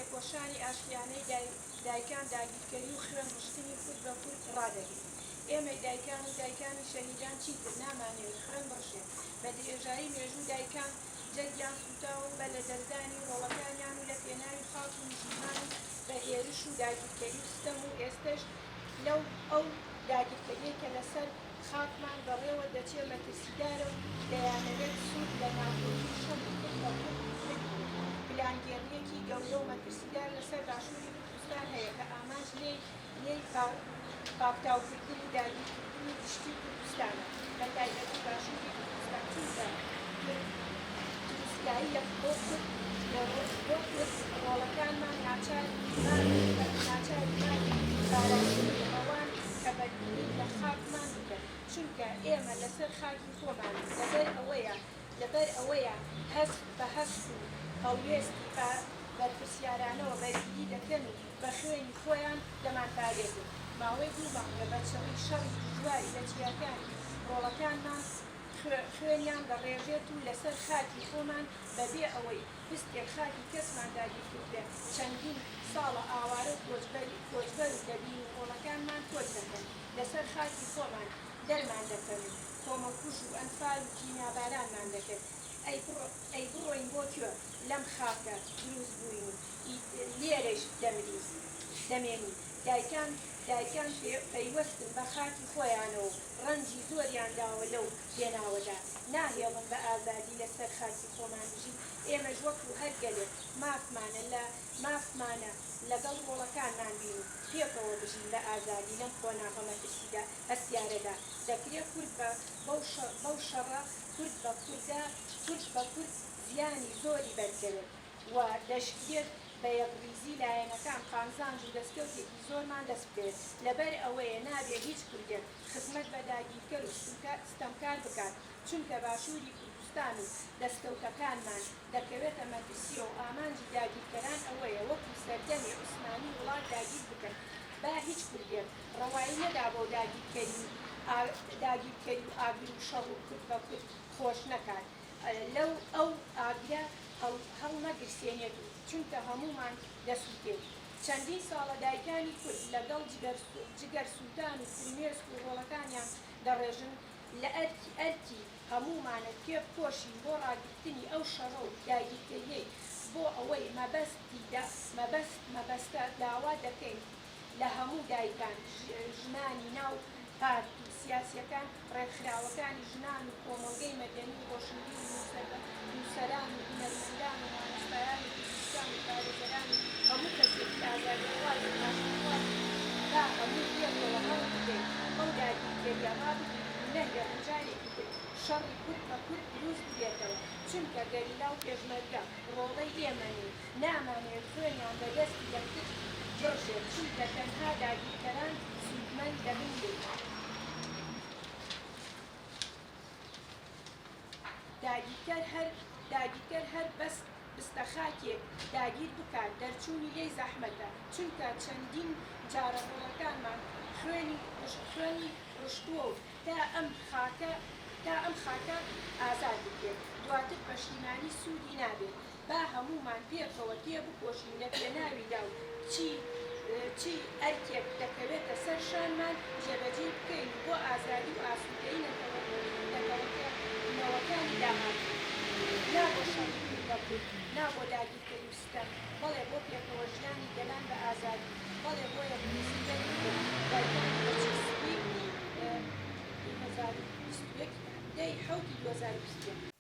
لێکۆشانی ئاشتیانەی دایکان داگیرکەری و خوێن ڕشتنی کورد بە کورد ڕادەگرین. ئێمە دایکان و دایکانی شەهیدان چیتر نامانەوێت خوێن بڕشێت بە درێژایی مێژوو دایکان جەرگیان سوتاوە بە لە دەستدانی ڕۆڵەکانیان و لە پێناوی خاڵ و نشیمان بە هێرش و داگیرکەری و ستەم و ئێستش لەو ئەو داگیرکەریە کە لەسەر خاکمان بەڕێوە دەچێت مەترسیدارە و دەیانەوێت سوود لە ناکۆکی شەڕ پلانگێڕیەکی گەورە و مەترسیدار لەسەر باشووری کوردستان هەیە کە ئاماژ لێی پاکتاوکردن و داگیرکردنی گشتی کوردستانە بە تایبەتی باشووری کوردستان چونکە دروستگاییە بۆ کورد ڕۆڵەکانمان ناچار ئەوان کە بەرگری لە خاکمان بکەن چونکە ئێمە لەسەر خاکی خۆمان لەبەر ئەوەیە هەست بە هەست و هەڵوێستی بەرپرسیارانەوە بەرگری دەکەن و بە خوێنی خۆیان دەمانپارێزن ماوەی دوو مانگە بە چەوەی شەڕی دژواری لە جیاکانی ڕۆڵەکانمان خوێنیان دەڕێژێت و لەسەر خاکی خۆمان بەبێ ئەوەی پستێک خاکی کەسمان داگیرکردێ چەندین ساڵە ئاوارە کۆچبەر و دەبین و ڕۆڵەکانمان کۆچ دەکەن لەسەر خاکی خۆمان دەرمان دەکەن و کۆمەکوژ و ئەنفال و کیمیابارانمان دەکەن ئەی بڕۆین بۆ کوێ لەم خاکە دروست بووین و لێرەش دەمێنین دایکان پەیوەستن بە خاکی خۆیانەوە ڕەنجی زۆریان داوە لەو پێناوەدا ناهێڵن بە ئازادی لەسەر خاکی خۆمان بژین ئێمەش وەکو هەر گەلێک مافمانە لەگەڵ ڕۆڵەکانمان بین و پێکەوە بژین بە ئازادی لەم خۆناغەمەترسیدا هەستیارەدا دەکرێت کورد بەو شەڕە کورد بە کورد زیانی زۆری بەرکەوێت و دەشکرێت بە یەکریزی لایەنەکان قامزانج و دەستکەوتێکی زۆرمان دەست بکرێت لەبەر ئەوەیە نابێت هیچ کوردێک خزمەت بە داگیرکەر و ستەمکار بکات چونکە باشووری کوردستان و دەستکەوتەکانمان دەکەوێتە مەترسیە و ئامانجی داگیرکەران ئەوەیە وەکو سەردەمی عوسمانی وڵات داگیر بکەن با هیچ کوردێک ڕەوایی نەدا بۆ داگیرکەری و ئاگر و شەڕ و کورد بە کورد خۆش نەکات لەو ئەو ئاگرە هەڵ نەگرسێنێت چونکە هەمومان دەسووتێت چەندین ساڵە دایکانی کورد لەگەڵ جگەر سووتان و فرمێسک و ڕۆڵەکانیان دەڕێژن لە ئەرکی هەمومانە پێ بکۆشین بۆ ڕاگرتنی ئەو شەڕە و داگیرکەریەی بۆ ئەوەی مەبەستە داوا دەکەین لە هەموو دایکان ژنانی ناو پارتی سیاسیەکان ڕێکخراوەکانی ژنان و کۆمەڵگەی مەدەنی و ڕۆشنبیر و نووسەران و هونەرمەندان و دانشمەندان و پزیشکان و کارێزەران و هەموو کەسێکی ئازادیخواز و پاشەخواز با هەموو پێکەوە هەڵ بدەین ئەو داگیرکەریە ڕابگرین و نەهێڵن جارێکی تر شەڕی کورد بە کورد دروست بێتەوە چونکە گەریلا و پێشمەرگە ڕۆڵەی ئێمەنی نامانێت خوێنیان بەدەستی یەکتر بڕژێت چونکە تەنها داگیرکەران سوودمەند دەبن لێ داگیرکەر هەر بەس بستەخاکێک داگیر بکات دەرچوونی لێی زەحمەتە چونکە چەندین جارە ڕۆڵەکانمان خوێنی ڕشتووە و تا ئەم خاکە ئازاد بکرێت دواتر پەشیمانی سوودی نابێت با هەمومان پێکەوە تێبکۆشین لە پێناویدا و چی ئەرکێک دەکەوێتە سەر شانمان جێبەجێ بکەین بۆ ئازادی و ئاسوودەی نەوەکانی داهاتوو نابۆ شەڕی کورد بە کورد نابۆ داگیرکەری و ستەم بەڵێ بۆ پێکەوە ژیانی گەلان بە ئازادی بەڵێ بۆ یەکریزیکەری دایکانی بەچەسبی 2021 2021